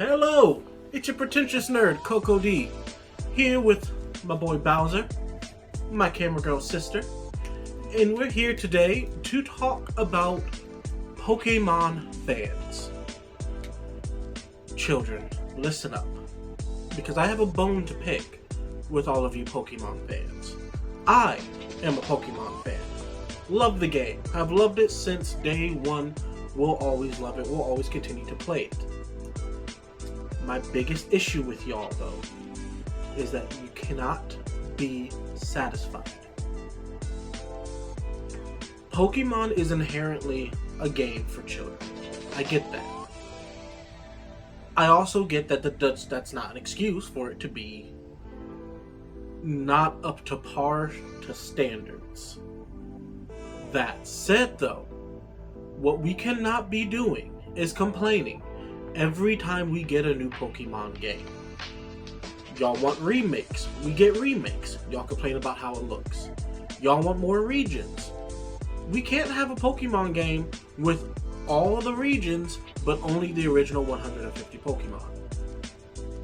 Hello, it's your pretentious nerd, Coco D, here with my boy Bowser, my camera girl sister, and we're here today to talk about Pokemon fans. Children, listen up, because I have a bone to pick with all of you Pokemon fans. I am a Pokemon fan. Love the game. I've loved it since day one. We'll always love it. We'll always continue to play it. My biggest issue with y'all, though, is that you cannot be satisfied. Pokemon is inherently a game for children. I get that. I also get that that's not an excuse for it to be not up to par to standards. That said, though, what we cannot be doing is complaining every time we get a new Pokemon game. Y'all want remakes, we get remakes. Y'all complain about how it looks. Y'all want more regions. We can't have a Pokemon game with all the regions, but only the original 150 Pokemon.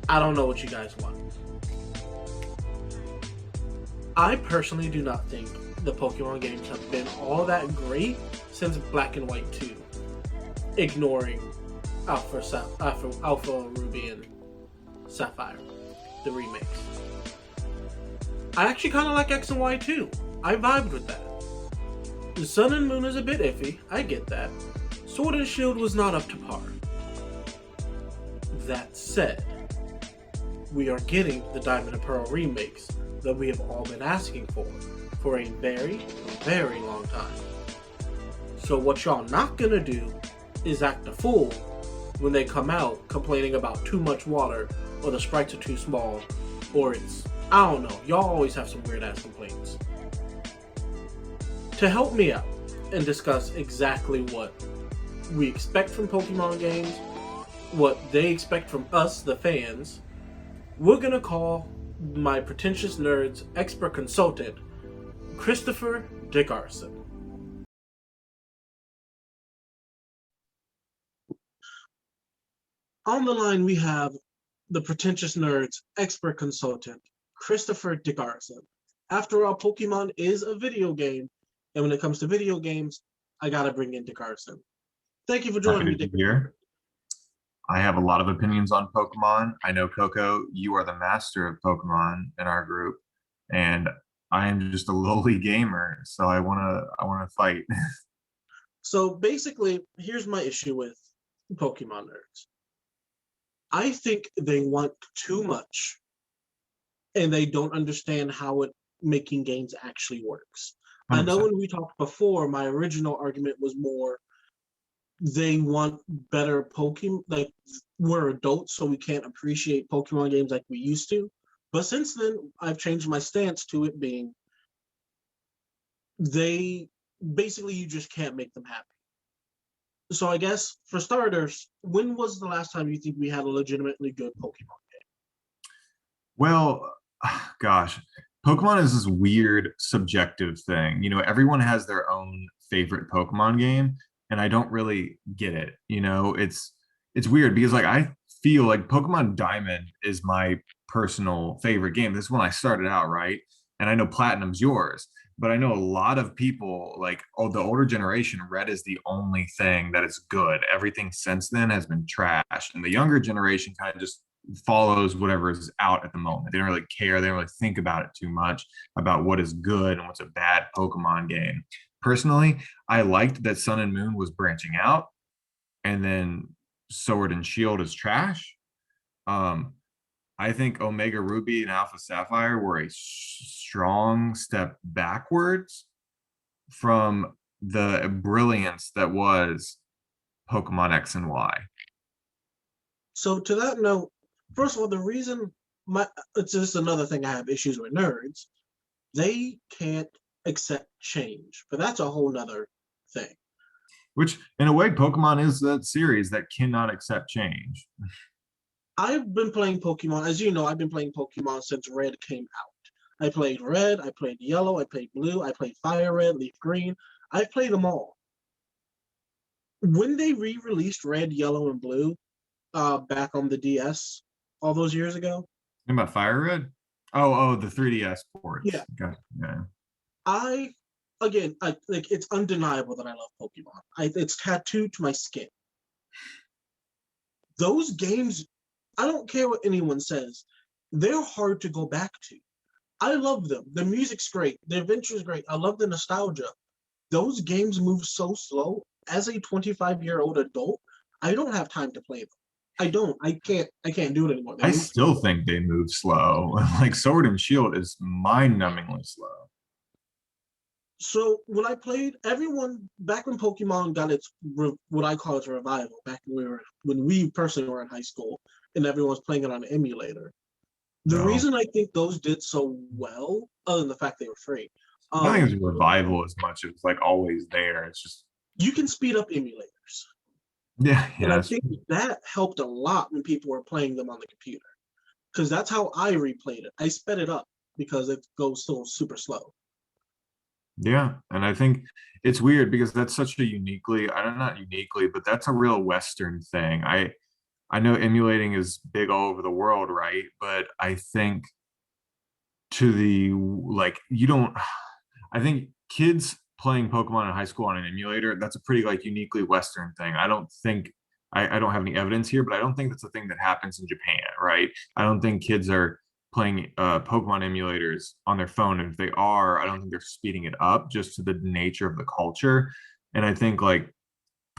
I don't know what you guys want. I personally do not think the Pokemon games have been all that great since Black and White 2, ignoring Alpha Ruby and Sapphire, the remakes. I actually kind of like X and Y too. I vibed with that. The Sun and Moon is a bit iffy, I get that. Sword and Shield was not up to par. That said, we are getting the Diamond and Pearl remakes that we have all been asking for a very, very long time. So what y'all not gonna do is act a fool when they come out complaining about too much water, or the sprites are too small, or it's, I don't know, y'all always have some weird ass complaints. To help me out and discuss exactly what we expect from Pokemon games, what they expect from us, the fans, we're gonna call my pretentious nerd's expert consultant, Christopher DickRson. On the line, we have the pretentious nerd's expert consultant, Christopher DickRson. After all, Pokemon is a video game, and when it comes to video games, I gotta bring in DickRson. Thank you for joining me, Happy to be here. I have a lot of opinions on Pokemon. I know, Coco, you are the master of Pokemon in our group, and I am just a lowly gamer, so I wanna fight. So basically, here's my issue with Pokemon nerds. I think they want too much, and they don't understand how making games actually works. 100%. I know when we talked before, my original argument was more they want better Pokemon, like we're adults, so we can't appreciate Pokemon games like we used to. But since then, I've changed my stance to it being you just can't make them happy. So I guess, for starters, when was the last time you think we had a legitimately good Pokemon game? Well, gosh, Pokemon is this weird subjective thing. You know, everyone has their own favorite Pokemon game, and I don't really get it. You know, it's weird because like I feel like Pokemon Diamond is my personal favorite game. This is when I started out, right? And I know Platinum's yours. But I know a lot of people, like, oh, the older generation, Red is the only thing that is good. Everything since then has been trash. And the younger generation kind of just follows whatever is out at the moment. They don't really care. They don't really think about it too much, about what is good and what's a bad Pokemon game. Personally, I liked that Sun and Moon was branching out, and then Sword and Shield is trash. I think Omega Ruby and Alpha Sapphire were a strong step backwards from the brilliance that was Pokemon X and Y. So to that note, first of all, the reason it's just another thing I have issues with nerds. They can't accept change, but that's a whole nother thing. Which, in a way, Pokemon is that series that cannot accept change. I've been playing Pokemon, as you know, I've been playing Pokemon since Red came out. I played Red, I played Yellow, I played Blue, I played Fire Red, Leaf Green. I've played them all. When they re-released Red, Yellow, and Blue, back on the DS all those years ago. Think about Fire Red? Oh, the 3DS Yeah, ports. Gotcha. Yeah. I again, like it's undeniable that I love Pokemon. It's tattooed to my skin. Those games, I don't care what anyone says, they're hard to go back to. I love them. The music's great. The adventure's great. I love the nostalgia. Those games move so slow. As a 25-year-old adult, I don't have time to play them. I don't. I can't do it anymore. They I move. still think they move slow. Like Sword and Shield is mind-numbingly slow. So when I played, everyone back when Pokemon got its what I call its revival, back when we personally were in high school, and everyone was playing it on an emulator. The No. reason I think those did so well, other than the fact they were free, I think it's a revival as much as like always there. It's just you can speed up emulators. yeah, And I yeah. think that helped a lot when people were playing them on the computer. Because that's how I replayed it. I sped it up because it goes so super slow. Yeah, and I think it's weird because that's such a uniquely, I don't not uniquely, but that's a real Western thing. I know emulating is big all over the world, right? But I think to the like you don't I think kids playing Pokemon in high school on an emulator, that's a pretty like uniquely Western thing. I don't think I don't have any evidence here, but I don't think that's a thing that happens in Japan, right? I don't think kids are playing Pokemon emulators on their phone. And if they are, I don't think they're speeding it up just to the nature of the culture. And I think like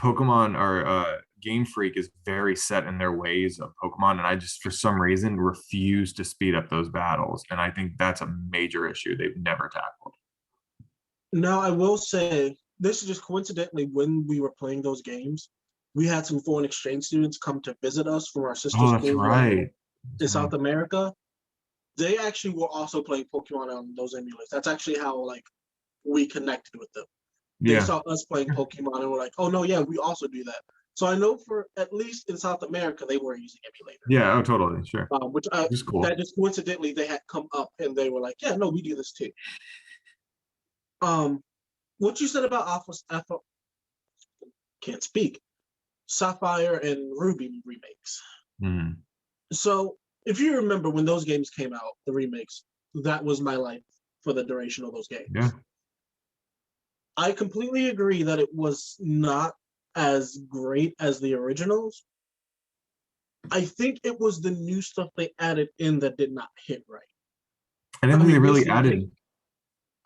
Pokemon or Game Freak is very set in their ways of Pokemon, and I just for some reason refuse to speed up those battles. And I think that's a major issue they've never tackled. Now, I will say, this is just coincidentally when we were playing those games, we had some foreign exchange students come to visit us from our sister Oh, that's school right. in South America. They actually were also playing Pokemon on those emulators. That's actually how like we connected with them. They Yeah. saw us playing Pokemon and were like, "Oh no, yeah, we also do that." So I know for at least in South America they were using emulators, Yeah. Oh, totally. Sure. which It's cool. that just coincidentally they had come up and they were like, "Yeah, no, we do this too." Um, what you said about Alpha can't speak Sapphire and Ruby remakes. Mhm. So if you remember when those games came out, the remakes, that was my life for the duration of those Yeah. games. I completely agree that it was not as great as the originals. I think it was the new stuff they added in that did not hit right. I didn't I think they mean, really basically, added.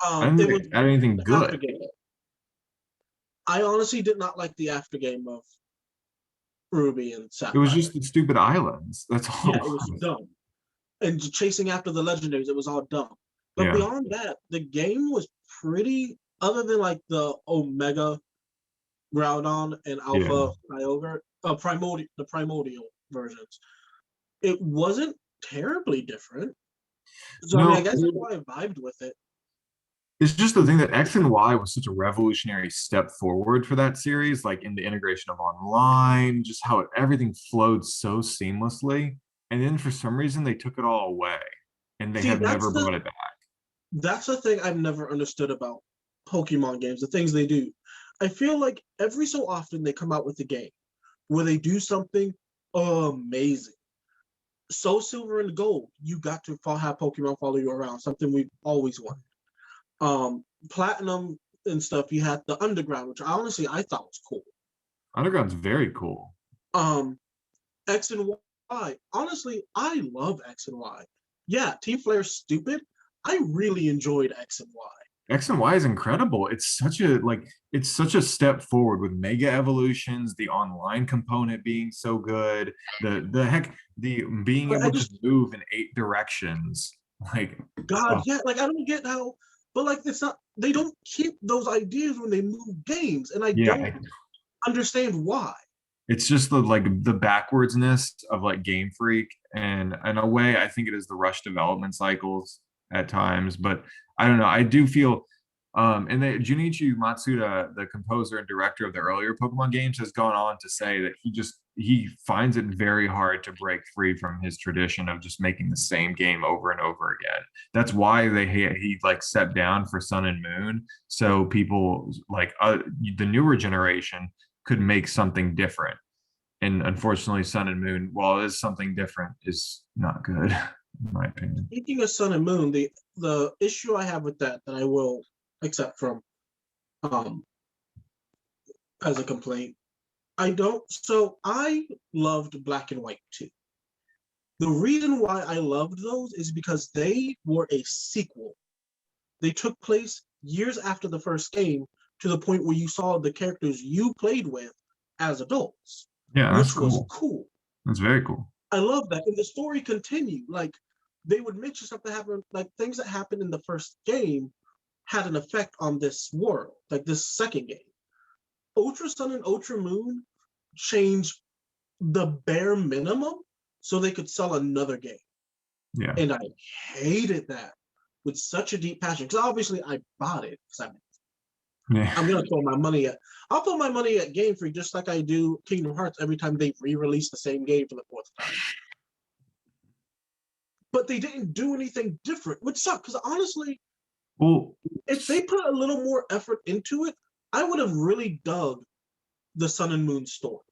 I didn't it think was they added anything the good. aftergame. I honestly did not like the aftergame of Ruby and It was Sapphire. just the stupid islands. That's all Yeah, it it was was. dumb. And chasing after the legendaries, it was all dumb. But Yeah. beyond that, the game was pretty, other than like the Omega Groudon and Yeah. Alpha Kyogre, the primordial versions. It wasn't terribly different. So I mean, I No, guess that's why I vibed with it. it's just the thing that X and Y was such a revolutionary step forward for that series, like in the integration of online, just how everything flowed so seamlessly. And then for some reason they took it all away and they See, have never brought it back. that's the thing I've never understood about Pokemon games, the things they do. I feel like every so often they come out with a game where they do something amazing. So Silver and Gold, you got to have Pokemon follow you around, something we've always wanted. Platinum and stuff, you had the Underground, which honestly I thought was cool. Underground's very cool. Um, X and Y, honestly, I love X and Y. Yeah, Team Flare's stupid. I really enjoyed X and Y. X and Y is incredible. It's such a step forward with mega evolutions, the online component being so good, the being But I able to just, move in 8 directions. Like God, oh, yeah, like I don't get how, but like it's not, they don't keep those ideas when they move games, and I don't yeah, understand why. it's just the backwardsness of like Game Freak, and in a way I think it is the rush development cycles at times, but I don't know, I do feel and Junichi Matsuda, the composer and director of the earlier Pokemon games, has gone on to say that he finds it very hard to break free from his tradition of just making the same game over and over again. That's why he like stepped down for Sun and Moon, so people like the newer generation could make something different. And unfortunately, Sun and Moon, while it is something different, is not good, in my opinion. Speaking of Sun and Moon, the issue I have with that I will accept from um as a complaint, I don't. So I loved Black and White too. The reason why I loved those is because they were a sequel. They took place years after the first game to the point where you saw the characters you played with as adults, Yeah, that's which was cool. cool. That's very cool. I love that. And the story continued. Like they would mention something happened, like things that happened in the first game had an effect on this world, like this second game. Ultra Sun and Ultra Moon changed the bare minimum so they could sell another game. Yeah. And I hated that with such a deep passion. Because obviously I bought it. Yeah. I'm gonna throw my money at I'll throw my money at Game Freak just like I do Kingdom Hearts every time they re-release the same game for the fourth time. But they didn't do anything different, which sucked. Because honestly, Well, if they put a little more effort into it, I would have really dug the Sun and Moon story.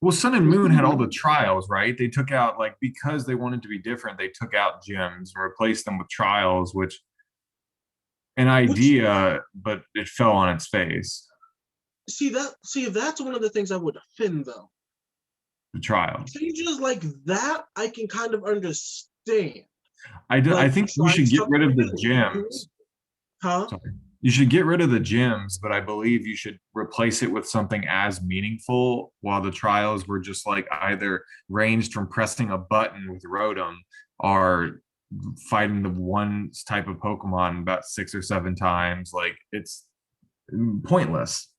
well, Sun and Moon had all the trials, right? They took out, like, because they wanted to be different, they took out gems and replaced them with trials, which an Which idea, but it fell on its face. see that's one of the things I would defend though. The trials. Changes like that I can kind of understand. I Like think you trying should get rid something of the new. gems. Huh? Sorry. You should get rid of the gems, but I believe you should replace it with something as meaningful. While the trials were just like either ranged from pressing a button with Rotom or fighting the one type of Pokemon about 6 or 7 times. Like it's pointless.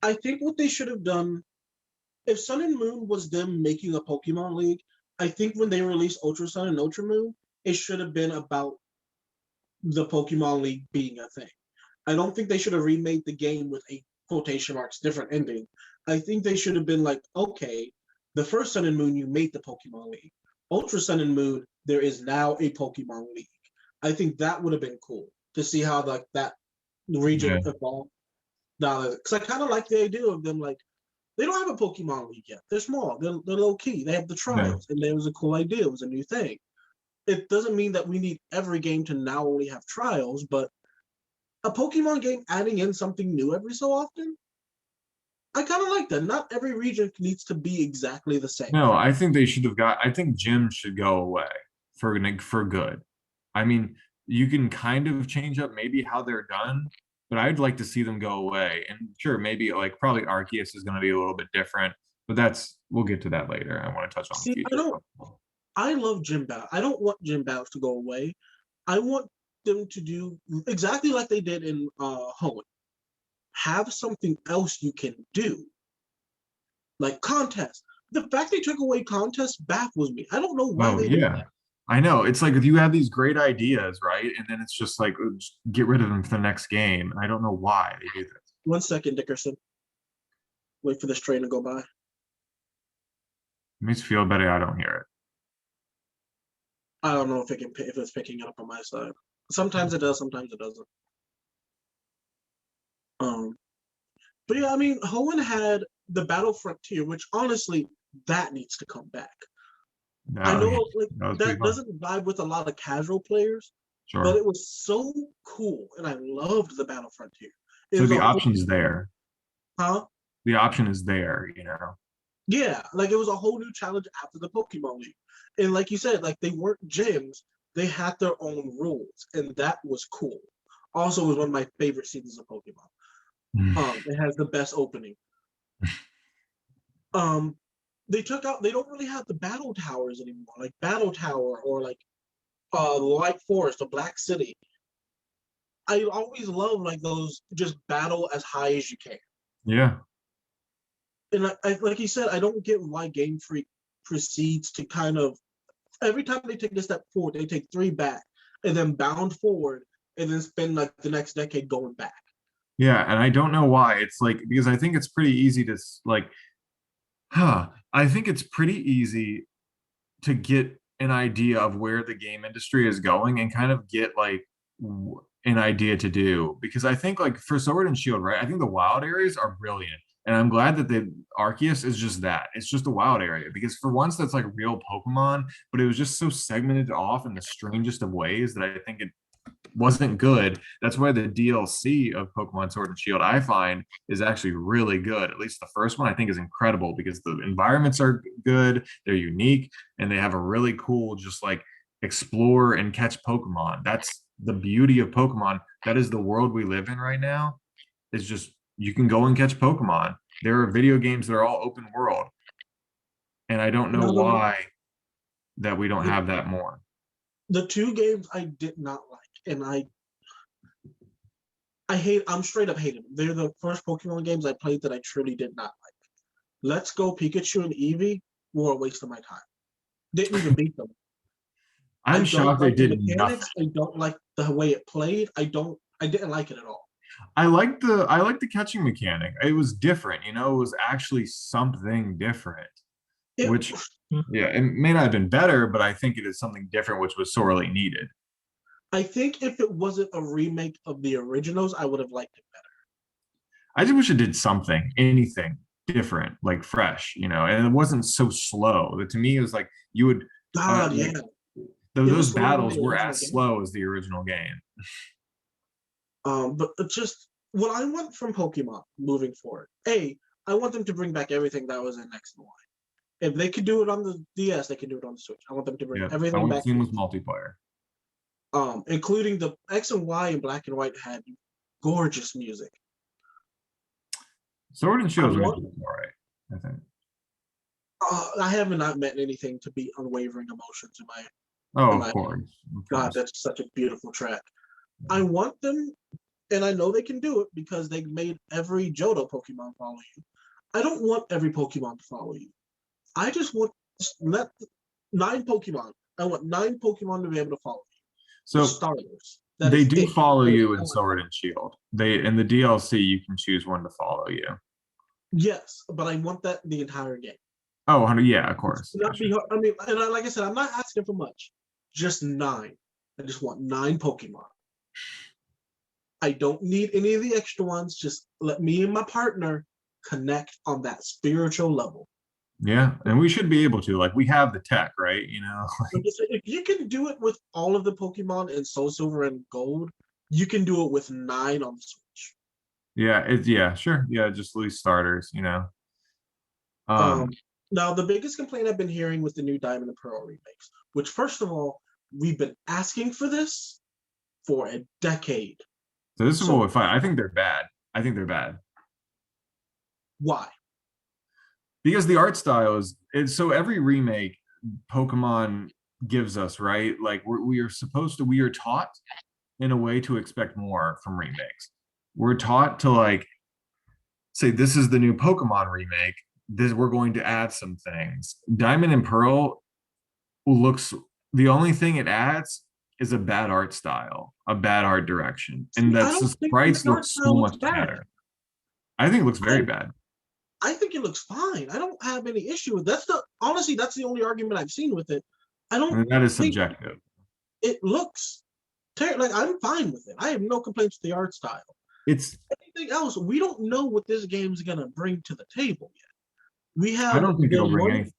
I think what they should have done, if Sun and Moon was them making a Pokemon League, I think when they released Ultra Sun and Ultra Moon, it should have been about the Pokemon League being a thing. I don't think they should have remade the game with a quotation marks different ending. I think they should have been like, okay, the first Sun and Moon, you made the Pokemon League. Ultra Sun and Moon, there is now a Pokemon League. I think that would have been cool to see how like that region Yeah. evolved. Because I kind of like the idea of them like they don't have a Pokemon League yet. They're small. They're low key. They have the Yeah. trials, and there was a cool idea. It was a new thing. It doesn't mean that we need every game to now only have trials, but a Pokemon game adding in something new every so often, I kind of like that. Not every region needs to be exactly the same. No, I think they should have got. I think gyms should go away for good. I mean, you can kind of change up maybe how they're done, but I'd like to see them go away. And sure, maybe like probably Arceus is going to be a little bit different, but we'll get to that later. I want to touch on the See, future. I love gym battle. I don't want gym battles to go away. I want them to do exactly like they did in Hoenn. Have something else you can do, like contests. The fact they took away contests baffles me. I don't know why Oh they did yeah, that. I know. It's like if you have these great ideas, right, and then it's just like just get rid of them for the next game. I don't know why they do this. 1 second, DickRson. Wait for this train to go by. It makes me feel better. I don't hear I don't know if it's picking it up on my side. Sometimes it does, sometimes it doesn't. Um, but yeah, I mean, Hoenn had the Battle Frontier, which honestly, that needs to come back. it. I No, know like that was pretty that fun. doesn't vibe with a lot of casual players, but Sure. it was so cool, and I loved the Battle Frontier. It So was the a whole, option's there. huh? The option is there. Yeah, like it was a whole new challenge after the Pokemon League, and like you said, like they weren't gyms; they had their own rules, and that was cool. Also, was one of my favorite seasons of Pokemon. It has the best opening. Um, they don't really have the battle towers anymore, like Battle Tower or like White Forest or Black City. I always love like those just battle as high as you can. Yeah. And like you said, I don't get why Game Freak proceeds to kind of every time they take a step forward, they take three back and then bound forward and then spend like the next decade going back. Yeah, and I don't know why. It's like because I think it's pretty easy to like I think it's pretty easy to get an idea of where the game industry is going and kind of get like an idea to do because I think like for Sword and Shield, right? I think the wild areas are brilliant. And I'm glad that the Arceus is just that. It's just a wild area because for once that's like real Pokemon, but it was just so segmented off in the strangest of ways that I think it wasn't good. That's why the DLC of Pokemon Sword and Shield I find is actually really good. At least the first one I think is incredible because the environments are good, they're unique, and they have a really cool just like explore and catch Pokemon. That's the beauty of Pokemon. That is the world we live in right now. It's just you can go and catch Pokemon. There are video games that are all open world. And I don't know Now, why that we don't have that more. the two games I did not like, and I'm straight up hating them. They're the first Pokemon games I played that I truly did not like. Let's Go Pikachu and Eevee were a waste of my time. Didn't even beat them. I'm I don't shocked they like the did mechanics. nothing. I don't like the way it played. I didn't like it at all. I liked the catching mechanic. It was different, you know, it was actually something different. It, Which yeah, it may not have been better, but I think it is something different which was sorely needed. I think if it wasn't a remake of the originals, I would have liked it better. I just wish it did something, anything different, like fresh, you know, and it wasn't so slow. To me, it was like you would God, like yeah. It those was slower than battles the were original as game. slow as the original game. But it's just what I want from Pokemon moving forward. I want them to bring back everything that was in X and Y. If they could do it on the DS, they can do it on the Switch. I want them to bring Yeah, I everything want back. seamless multiplayer. Including the X and Y and Black and White had gorgeous music. Sword and Shield is want- all right, I think. I have not met anything to beat Unwavering Emotions in my. Oh, of course. God, that's such a beautiful track. I want them, and I know they can do it because they made every Johto Pokemon follow you. I don't want every Pokemon to follow you. I just want let 9 Pokemon. I want 9 Pokemon to be able to follow you. So starters. they do follow you in Sword and Shield. They in the DLC you can choose one to follow you. Yes, but I want that the entire game. Oh, 100, yeah, of course. Not be hard. I mean, and like I said, I'm not asking for much. Just 9. I just want 9 Pokemon. I don't need any of the extra ones. Just let me and my partner connect on that spiritual level. Yeah, and we should be able to. Like, we have the tech, right? You know, if you can do it with all of the Pokemon in Soul Silver and Gold, you can do it with 9 on the Switch. yeah, sure. Yeah, just at least starters, you know. Now, the biggest complaint I've been hearing with the new Diamond and Pearl remakes, which, first of all, we've been asking for this for a decade. So this is what I think they're bad. I think they're bad. Why? Because the art style is so every remake Pokemon gives us, right? Like we are taught in a way to expect more from remakes. We're taught to like say this is the new Pokemon remake. We're going to add some things. Diamond and Pearl looks the only thing it adds is a bad art style, a bad art direction, and that's the sprites look so much better. I think it looks very bad. I think it looks fine. I don't have any issue with that. Honestly, that's the only argument I've seen with it. That is subjective. It looks like I'm fine with it. I have no complaints with the art style. It's anything else. We don't know what this game's gonna bring to the table yet. We have. I don't think it'll bring anything.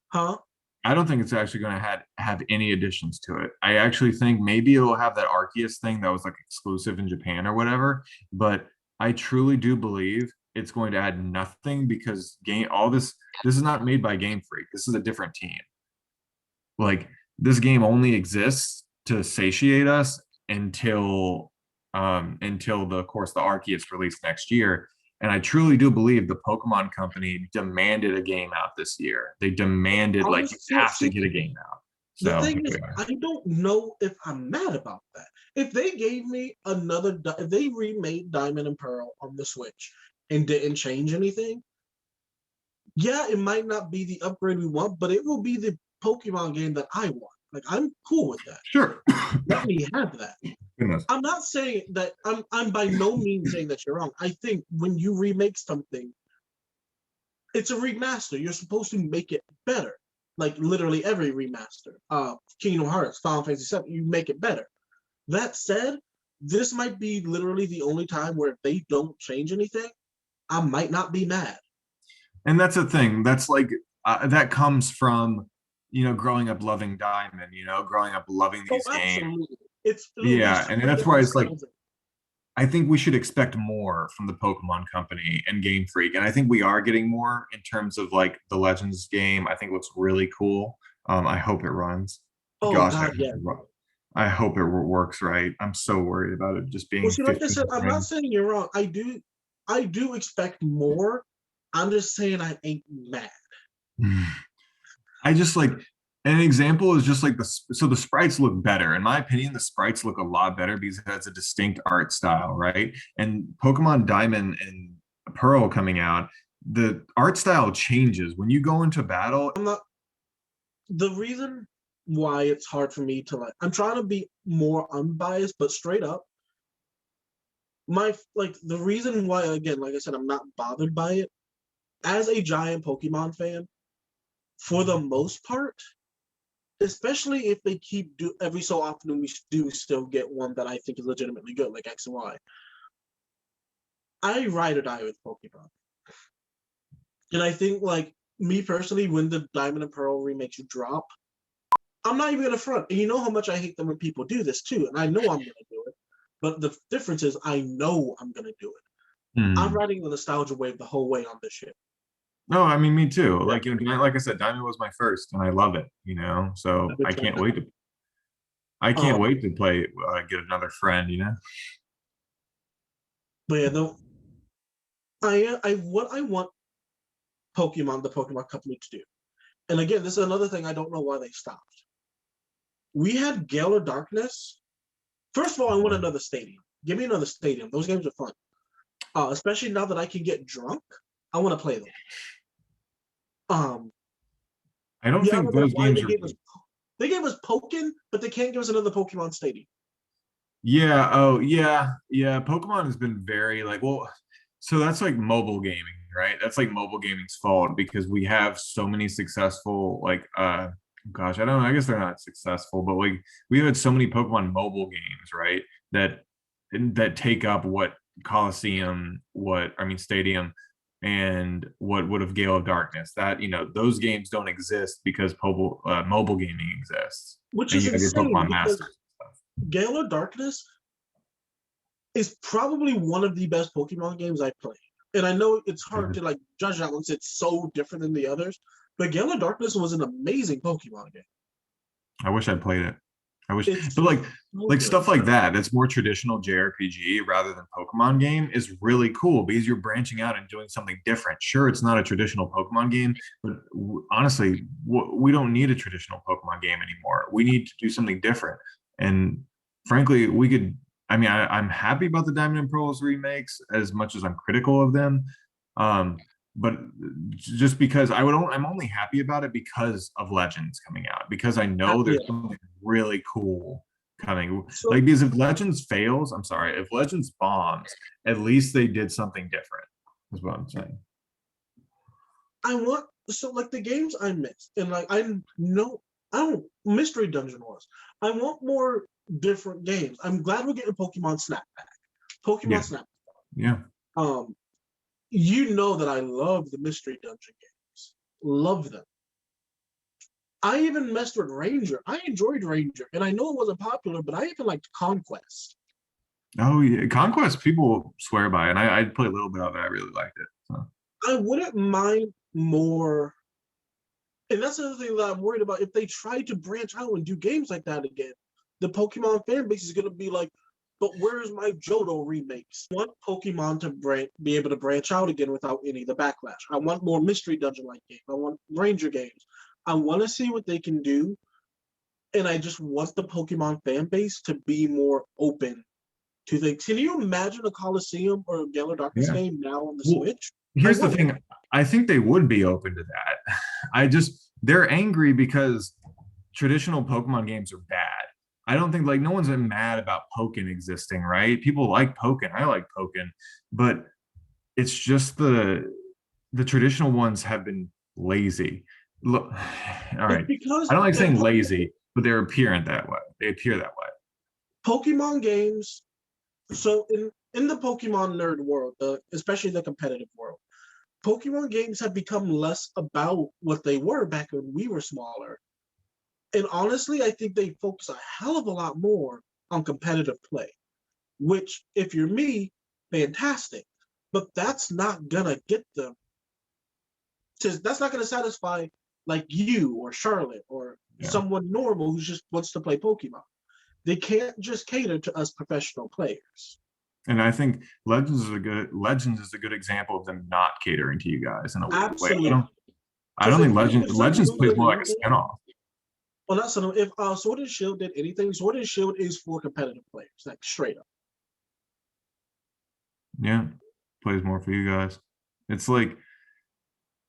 Huh? I don't think it's actually going to have any additions to it. I actually think maybe it'll have that Arceus thing that was like exclusive in Japan or whatever. But I truly do believe it's going to add nothing because this is not made by Game Freak. This is a different team. Like this game only exists to satiate us until of course the Arceus release next year. And I truly do believe the Pokemon Company demanded a game out this year. They demanded you have to get a game out. So the thing is, I don't know if I'm mad about that. If they gave me if they remade Diamond and Pearl on the Switch and didn't change anything, yeah, it might not be the upgrade we want, but it will be the Pokemon game that I want. Like I'm cool with that. Sure. Let me have that. Goodness. I'm not saying that I'm by no means saying that you're wrong. I think when you remake something, it's a remaster. You're supposed to make it better. Like literally every remaster. Kingdom Hearts, Final Fantasy VII, you make it better. That said, this might be literally the only time where if they don't change anything, I might not be mad. And that's the thing. That's like that comes from, growing up loving Diamond. Growing up loving Oh, these games. absolutely. It'll be Yeah, and super that's why it's like nostalgic. I think we should expect more from the Pokemon Company and Game Freak, and I think we are getting more in terms of like the Legends game. I think it looks really cool. I hope it runs. Oh Gosh, God, yeah. I hope it works right. I'm so worried about it just Well, being see, like I 15 said, I'm not frames. saying you're wrong. I do expect more. I'm just saying I ain't mad. I just like an example is just like the sprites look better. In my opinion, the sprites look a lot better because it has a distinct art style, right? And Pokemon Diamond and Pearl coming out, the art style changes when you go into battle. I'm not the reason why it's hard for me to like. I'm trying to be more unbiased, but straight up, the reason why, again, like I said, I'm not bothered by it. As a giant Pokemon fan, for the most part, especially if they keep do every so often we do still get one that I think is legitimately good, like X and Y. I ride or die with Pokemon. And I think like me personally, when the Diamond and Pearl remakes drop, I'm not even gonna front. And you know how much I hate them when people do this too, and I know I'm gonna do it. But the difference is I know I'm gonna do it. I'm Hmm. riding the nostalgia wave the whole way on this shit. No, I mean me too. Yeah. Like like I said, Diamond was my first, and I love it. So I can't wait to Um, play get another friend. but yeah, no, I what I want the Pokemon Company to do. And again, this is another thing I don't know why they stopped. We had Gale of Darkness. First of all, I want another stadium. Give me another stadium. Those games are fun. Especially now that I can get drunk. I want to play them. Um, I don't yeah, I think don't know those why games are. they gave us Pokken, but they can't give us another Pokemon Stadium. Yeah. Oh, yeah. Yeah. Pokemon has been very like, well, so that's like mobile gaming, right? That's like mobile gaming's fault because we have so many successful, like, gosh, I don't know. I guess they're not successful, but like we've had so many Pokemon mobile games, right? That that take up what Stadium and what would have Gale of Darkness. That, those games don't exist because mobile gaming exists. Which And is you have your insane Pokemon because Masters and stuff. Gale of Darkness is probably one of the best Pokemon games I've played. And I know it's hard to like judge that once it's so different than the others, but Gale of Darkness was an amazing Pokemon game. I wish I played it. I wish, but It's so like good. stuff like that, that's more traditional JRPG rather than Pokemon game is really cool because you're branching out and doing something different. Sure, it's not a traditional Pokemon game, but honestly, we don't need a traditional Pokemon game anymore. We need to do something different. And frankly, we could. I mean, I'm happy about the Diamond and Pearls remakes as much as I'm critical of them. But just because I'm only happy about it because of Legends coming out, because I know Yeah. there's something really cool coming. So Like, because if Legends fails, I'm sorry, if Legends bombs, at least they did something different, is what I'm saying. like the games I missed, and like I don't Mystery Dungeon was. I want more different games. I'm glad we're getting Pokemon Snap back. Yeah, Pokemon Snap. yeah. Um, you know that I love the Mystery Dungeon games. Love them. I even messed with Ranger. I enjoyed Ranger, and I know it wasn't popular, but I even liked Conquest. Oh, yeah. Conquest, people swear by, and I played a little bit of it. I really liked it. So. I wouldn't mind more. And that's the other thing that I'm worried about. If they try to branch out and do games like that again, the Pokemon fan base is going to be like, but where's my Johto remakes? I want Pokemon to be able to branch out again without any of the backlash. I want more Mystery Dungeon like games. I want Ranger games. I want to see what they can do. And I just want the Pokemon fan base to be more open to things. Can you imagine a Coliseum or a Gale of Darkness Yeah. game now on the Well, Switch? I here's the want it. thing. I think they would be open to that. They're angry because traditional Pokemon games are bad. I don't think like no one's been mad about Pokken existing, right? People like Pokken. I like Pokken, but it's just the traditional ones have been lazy. Look, all It's right. because I don't like in saying lazy, but they're appearing that way. They appear that way. Pokemon games, so in in the Pokemon nerd world, especially the competitive world, Pokemon games have become less about what they were back when we were smaller. And honestly, I think they focus a hell of a lot more on competitive play, which, if you're me, fantastic. But that's not gonna get them that's not gonna satisfy like you or Charlotte or Yeah. someone normal who just wants to play Pokemon. They can't just cater to us professional players. And I think Legends is a good example of them not catering to you guys in a weird way. Absolutely. I don't think If Legends Sword plays did more like a anything, spinoff. well, not so. If Sword and Shield did anything, Sword and Shield is for competitive players, like straight up. Yeah, plays more for you guys. It's like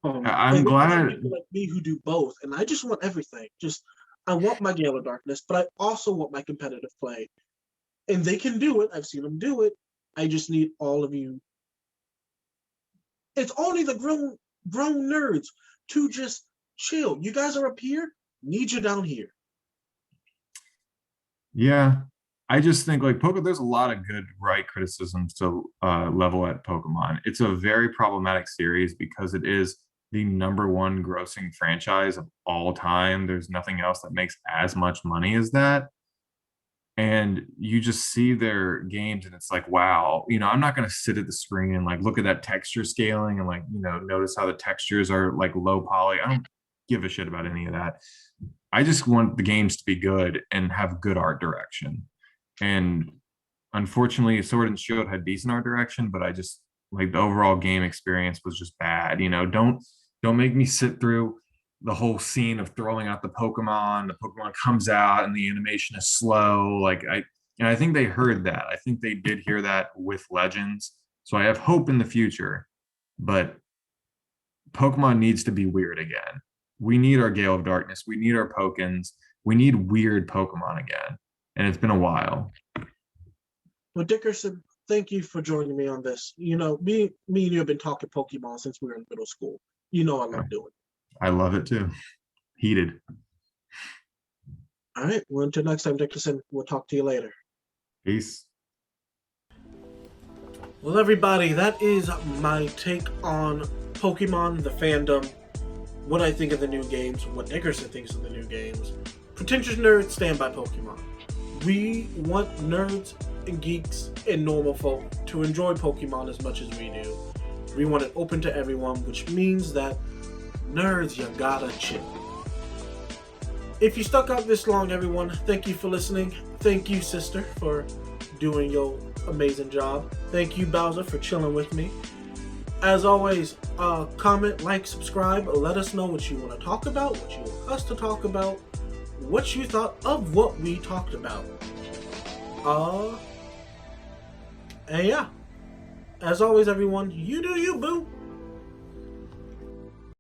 I'm And then you have glad. people like me who do both, and I just want everything. Just I want my Gale of Darkness, but I also want my competitive play, and they can do it. I've seen them do it. I just need all of you. It's only the grown nerds to just chill. You guys are up here. Need you down here. Yeah, I just think like there's a lot of good right criticisms to level at Pokemon. It's a very problematic series because it is the #1 grossing franchise of all time. There's nothing else that makes as much money as that. And you just see their games and it's like, wow, I'm not going to sit at the screen and like look at that texture scaling and like, notice how the textures are like low poly. I don't give a shit about any of that. I just want the games to be good and have good art direction. And unfortunately, Sword and Shield had decent art direction, but I just like the overall game experience was just bad. Don't make me sit through the whole scene of throwing out the Pokemon comes out and the animation is slow. I think they heard that. I think they did hear that with Legends. So I have hope in the future, but Pokemon needs to be weird again. We need our Gale of Darkness. We need our Pokins. We need weird Pokemon again. And it's been a while. Well, DickRson, thank you for joining me on this. Me and you have been talking Pokemon since we were in middle school. I love doing it. I love it too. Heated. All right. Well, until next time, DickRson, we'll talk to you later. Peace. Well, everybody, that is my take on Pokemon, the fandom, what I think of the new games, what DickRson thinks of the new games. Pretentious nerds stand by Pokemon. We want nerds and geeks and normal folk to enjoy Pokemon as much as we do. We want it open to everyone, which means that nerds, you gotta chill. If you stuck out this long, everyone, thank you for listening. Thank you, sister, for doing your amazing job. Thank you, Bowser, for chilling with me. As always, comment, like, subscribe. Let us know what you want to talk about, what you want us to talk about, what you thought of what we talked about. And yeah, as always, everyone, you do you, boo.